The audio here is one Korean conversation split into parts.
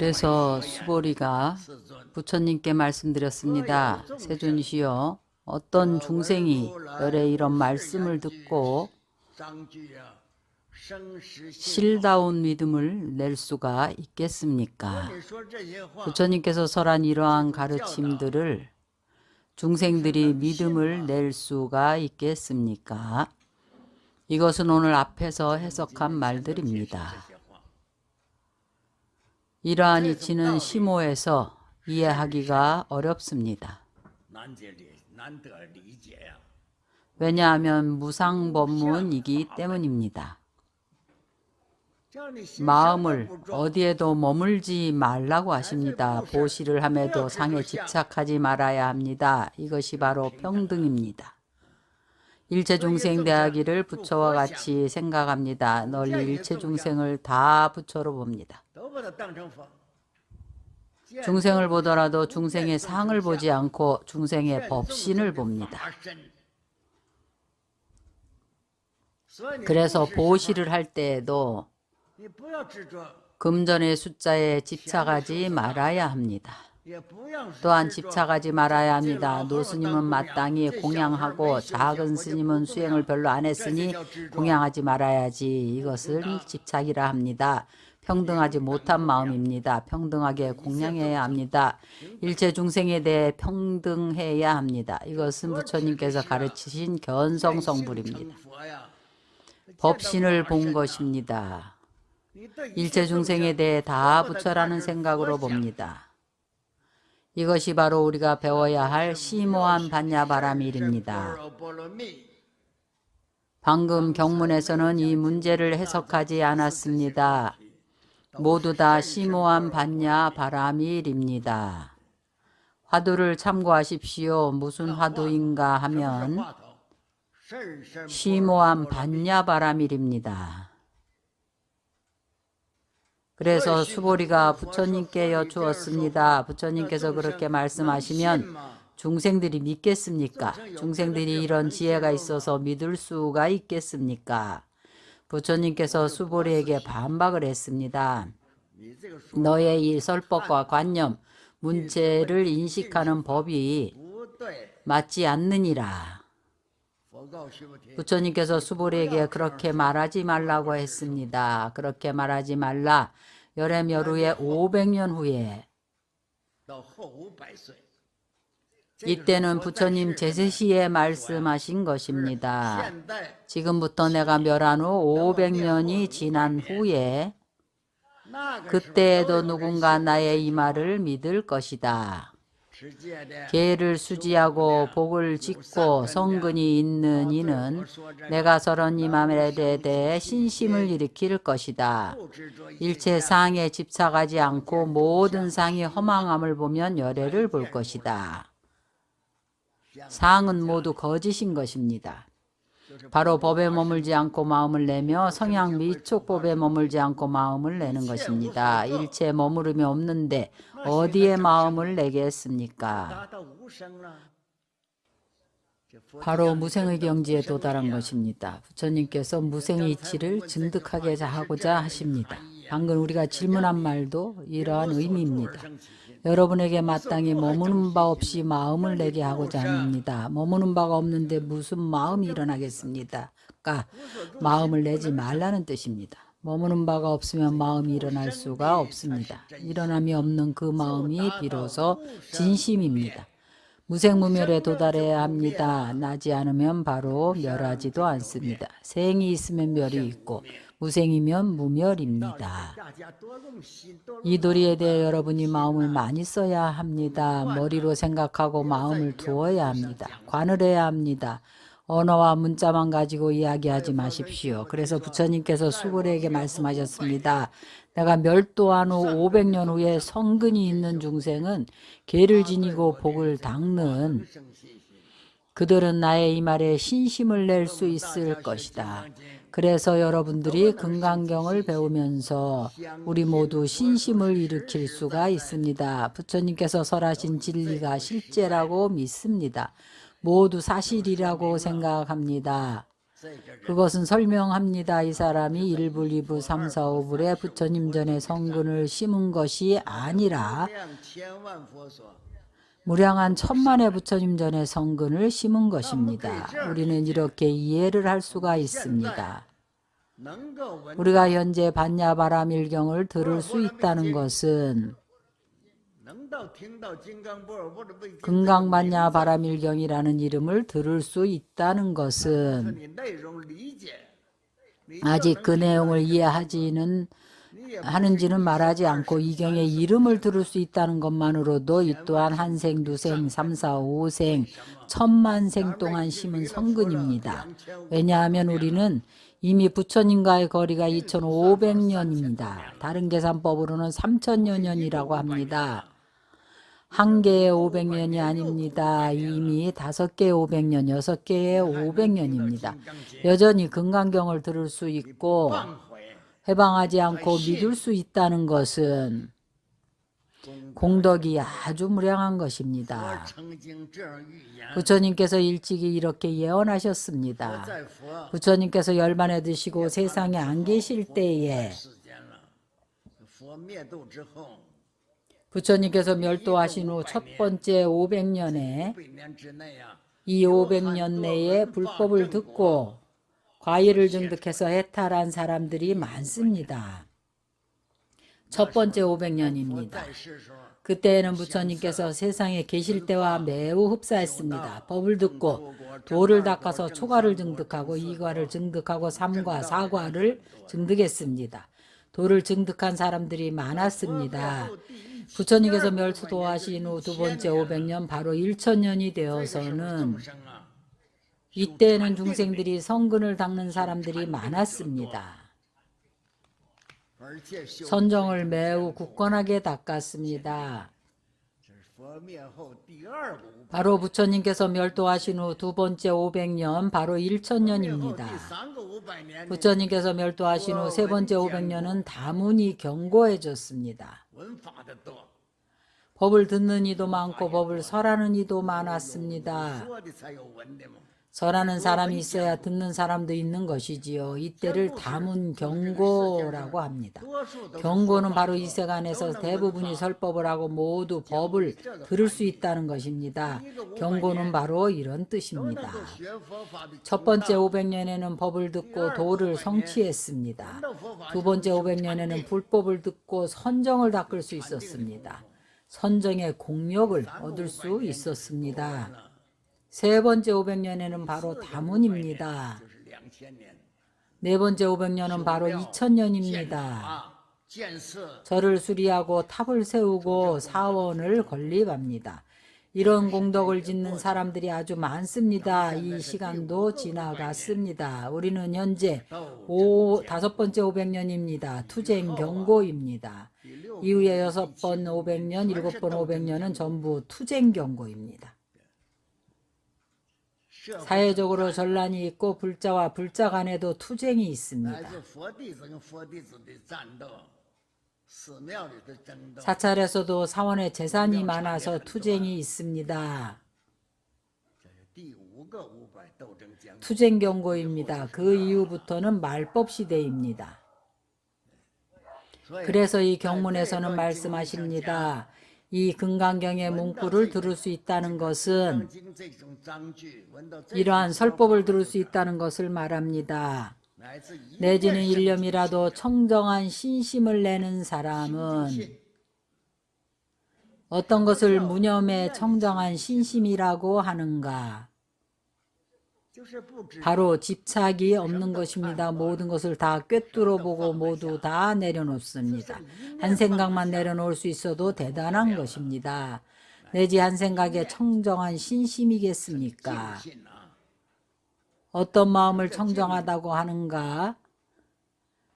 그래서 수보리가 부처님께 말씀드렸습니다. 세존이시여, 어떤 중생이 열의 이런 말씀을 듣고 실다운 믿음을 낼 수가 있겠습니까? 부처님께서 설한 이러한 가르침들을 중생들이 믿음을 낼 수가 있겠습니까? 이것은 오늘 앞에서 해석한 말들입니다. 이러한 이치는 심오해서 이해하기가 어렵습니다. 왜냐하면 무상법문이기 때문입니다. 마음을 어디에도 머물지 말라고 하십니다. 보시를 함에도 상에 집착하지 말아야 합니다. 이것이 바로 평등입니다. 일체중생 대하기를 부처와 같이 생각합니다. 널리 일체중생을 다 부처로 봅니다. 중생을 보더라도 중생의 상을 보지 않고 중생의 법신을 봅니다. 그래서 보시를 할 때에도 금전의 숫자에 집착하지 말아야 합니다. 또한 집착하지 말아야 합니다. 노스님은 마땅히 공양하고 작은 스님은 수행을 별로 안 했으니 공양하지 말아야지. 이것을 집착이라 합니다. 평등하지 못한 마음입니다. 평등하게 공양해야 합니다. 일체 중생에 대해 평등해야 합니다. 이것은 부처님께서 가르치신 견성성불입니다. 법신을 본 것입니다. 일체 중생에 대해 다 부처라는 생각으로 봅니다. 이것이 바로 우리가 배워야 할 심오한 반야바라밀입니다. 방금 경문에서는 이 문제를 해석하지 않았습니다. 모두 다 심오한 반야바라밀입니다. 화두를 참고하십시오. 무슨 화두인가 하면 심오한 반야바라밀입니다. 그래서 수보리가 부처님께 여쭈었습니다. 부처님께서 그렇게 말씀하시면 중생들이 믿겠습니까? 중생들이 이런 지혜가 있어서 믿을 수가 있겠습니까? 부처님께서 수보리에게 반박을 했습니다. 너의 이 설법과 관념, 문제를 인식하는 법이 맞지 않느니라. 부처님께서 수보리에게 그렇게 말하지 말라고 했습니다. 그렇게 말하지 말라. 열애멸후에 500년 후에 이때는 부처님 제세시에 말씀하신 것입니다. 지금부터 내가 멸한 후 500년이 지난 후에 그때에도 누군가 나의 이 말을 믿을 것이다. 계를 수지하고 복을 짓고 성근이 있는 이는 내가 설한 이 말에 대해 신심을 일으킬 것이다. 일체 상에 집착하지 않고 모든 상이 허망함을 보면 열애를 볼 것이다. 상은 모두 거짓인 것입니다. 바로 법에 머물지 않고 마음을 내며 성향 미촉법에 머물지 않고 마음을 내는 것입니다. 일체 머무름이 없는데 어디에 마음을 내겠습니까? 바로 무생의 경지에 도달한 것입니다. 부처님께서 무생의 이치를 증득하게 하고자 하십니다. 방금 우리가 질문한 말도 이러한 의미입니다. 여러분에게 마땅히 머무는 바 없이 마음을 내게 하고자 합니다. 머무는 바가 없는데 무슨 마음이 일어나겠습니까? 마음을 내지 말라는 뜻입니다. 머무는 바가 없으면 마음이 일어날 수가 없습니다. 일어남이 없는 그 마음이 비로소 진심입니다. 무생무멸에 도달해야 합니다. 나지 않으면 바로 멸하지도 않습니다. 생이 있으면 멸이 있고 무생이면 무멸입니다. 이 도리에 대해 여러분이 마음을 많이 써야 합니다. 머리로 생각하고 마음을 두어야 합니다. 관을 해야 합니다. 언어와 문자만 가지고 이야기하지 마십시오. 그래서 부처님께서 수보리에게 말씀하셨습니다. 내가 멸도한 후 500년 후에 성근이 있는 중생은 계를 지니고 복을 닦는 그들은 나의 이 말에 신심을 낼 수 있을 것이다. 그래서 여러분들이 금강경을 배우면서 우리 모두 신심을 일으킬 수가 있습니다. 부처님께서 설하신 진리가 실제라고 믿습니다. 모두 사실이라고 생각합니다. 그것은 설명합니다. 이 사람이 1불, 2불, 3, 4, 5불에 부처님 전에 성근을 심은 것이 아니라 무량한 천만의 부처님 전에 성근을 심은 것입니다. 우리는 이렇게 이해를 할 수가 있습니다. 우리가 현재 반야바라밀경을 들을 수 있다는 것은 금강반야바라밀경이라는 이름을 들을 수 있다는 것은 아직 그 내용을 이해하지는 하는지는 말하지 않고 이 경의 이름을 들을 수 있다는 것만으로도 이 또한 한 생, 두 생, 3, 4, 5생, 천만 생 동안 심은 성근입니다. 왜냐하면 우리는 이미 부처님과의 거리가 2500년입니다. 다른 계산법으로는 3000여 년이라고 합니다. 한 개의 500년이 아닙니다. 이미 5개의 500년, 6개의 500년입니다. 여전히 금강경을 들을 수 있고 해방하지 않고 믿을 수 있다는 것은 공덕이 아주 무량한 것입니다. 부처님께서 일찍이 이렇게 예언하셨습니다. 부처님께서 열반에 드시고 세상에 안 계실 때에 부처님께서 멸도하신 후 첫 번째 500년에 이 500년 내에 불법을 듣고 과일을 증득해서 해탈한 사람들이 많습니다. 첫 번째 500년입니다. 그때에는 부처님께서 세상에 계실 때와 매우 흡사했습니다. 법을 듣고 도를 닦아서 초과를 증득하고 이과를 증득하고 삼과 사과를 증득했습니다. 도를 증득한 사람들이 많았습니다. 부처님께서 멸도하신 후 두 번째 500년 바로 1000년이 되어서는 이때에는 중생들이 성근을 닦는 사람들이 많았습니다. 선정을 매우 굳건하게 닦았습니다. 바로 부처님께서 멸도하신 후 두 번째 500년 바로 1000년입니다. 부처님께서 멸도하신 후 세 번째 500년은 다문이 견고해졌습니다. 법을 듣는 이도 많고 법을 설하는 이도 많았습니다. 설하는 사람이 있어야 듣는 사람도 있는 것이지요. 이때를 다문 경고라고 합니다. 경고는 바로 이 세간에서 대부분이 설법을 하고 모두 법을 들을 수 있다는 것입니다. 경고는 바로 이런 뜻입니다. 첫 번째 500년에는 법을 듣고 도를 성취했습니다. 두 번째 500년에는 불법을 듣고 선정을 닦을 수 있었습니다. 선정의 공력을 얻을 수 있었습니다. 세 번째 500년에는 바로 다문입니다. 네 번째 500년은 바로 2000년입니다. 절을 수리하고 탑을 세우고 사원을 건립합니다. 이런 공덕을 짓는 사람들이 아주 많습니다. 이 시간도 지나갔습니다. 우리는 현재 다섯 번째 500년입니다. 투쟁 경고입니다. 이후에 6번 500년, 7번 500년은 전부 투쟁 경고입니다. 사회적으로 전란이 있고 불자와 불자 간에도 투쟁이 있습니다. 사찰에서도 사원의 재산이 많아서 투쟁이 있습니다. 투쟁 경고입니다. 그 이후부터는 말법 시대입니다. 그래서 이 경문에서는 말씀하십니다. 이 금강경의 문구를 들을 수 있다는 것은 이러한 설법을 들을 수 있다는 것을 말합니다. 내지는 일념이라도 청정한 신심을 내는 사람은 어떤 것을 무념의 청정한 신심이라고 하는가? 바로 집착이 없는 것입니다. 모든 것을 다 꿰뚫어 보고 모두 다 내려놓습니다. 한 생각만 내려놓을 수 있어도 대단한 것입니다. 내지 한 생각에 청정한 신심이겠습니까? 어떤 마음을 청정하다고 하는가?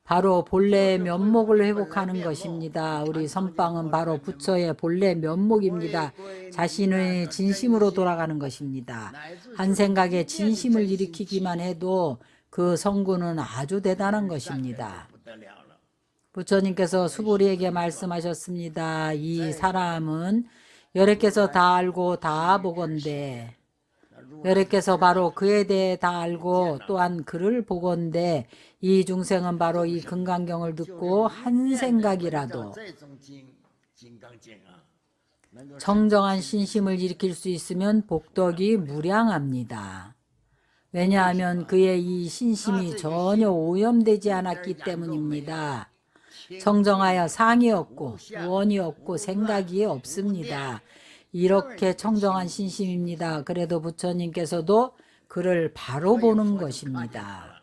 바로 본래의 면목을 회복하는 것입니다. 우리 선방은 바로 부처의 본래 면목입니다. 자신의 진심으로 돌아가는 것입니다. 한 생각에 진심을 일으키기만 해도 그 성구는 아주 대단한 것입니다. 부처님께서 수보리에게 말씀하셨습니다. 이 사람은 여래께서 다 알고 다 보건대 여래께서 바로 그에 대해 다 알고 또한 그를 보건대 이 중생은 바로 이 금강경을 듣고 한 생각이라도 정정한 신심을 일으킬 수 있으면 복덕이 무량합니다. 왜냐하면 그의 이 신심이 전혀 오염되지 않았기 때문입니다. 청정하여 상이 없고 원이 없고 생각이 없습니다. 이렇게 청정한 신심입니다. 그래도 부처님께서도 그를 바로 보는 것입니다.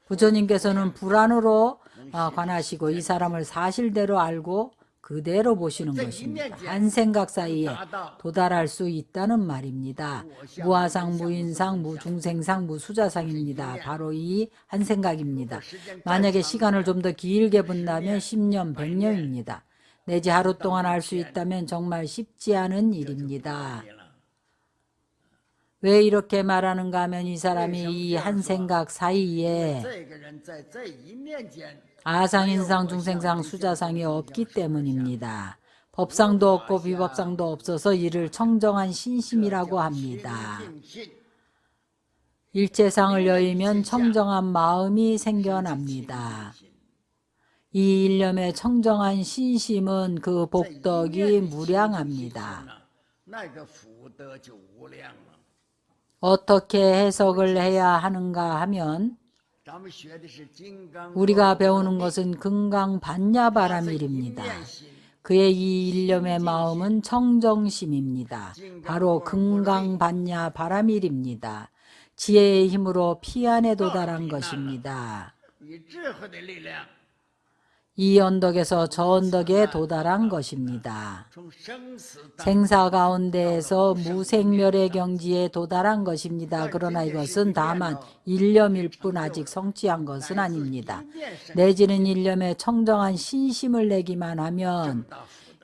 부처님께서는 불안으로 관하시고 이 사람을 사실대로 알고 그대로 보시는 것입니다. 한 생각 사이에 도달할 수 있다는 말입니다. 무아상, 무인상, 무중생상, 무수자상입니다. 바로 이 한 생각입니다. 만약에 시간을 좀 더 길게 본다면 10년, 100년입니다. 내지 하루 동안 할 수 있다면 정말 쉽지 않은 일입니다. 왜 이렇게 말하는가 하면 이 사람이 이 한 생각 사이에 아상인상, 중생상, 수자상이 없기 때문입니다. 법상도 없고 비법상도 없어서 이를 청정한 신심이라고 합니다. 일체상을 여의면 청정한 마음이 생겨납니다. 이 일념의 청정한 신심은 그 복덕이 무량합니다. 어떻게 해석을 해야 하는가 하면 우리가 배우는 것은 금강반야바라밀입니다. 그의 이 일념의 마음은 청정심입니다. 바로 금강반야바라밀입니다. 지혜의 힘으로 피안에 도달한 것입니다. 이 언덕에서 저 언덕에 도달한 것입니다. 생사 가운데에서 무생멸의 경지에 도달한 것입니다. 그러나 이것은 다만 일념일 뿐 아직 성취한 것은 아닙니다. 내지는 일념에 청정한 신심을 내기만 하면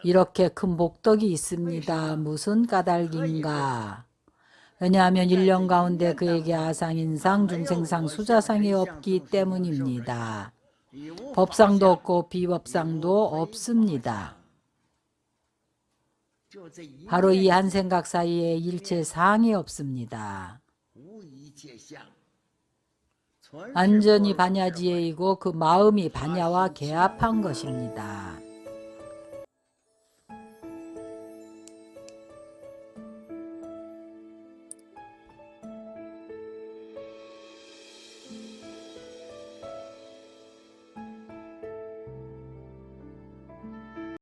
이렇게 큰 복덕이 있습니다. 무슨 까닭인가? 왜냐하면 일념 가운데 그에게 아상인상, 중생상, 수자상이 없기 때문입니다. 법상도 없고 비법상도 없습니다. 바로 이 한 생각 사이에 일체상이 없습니다. 완전히 반야지혜이고 그 마음이 반야와 개합한 것입니다.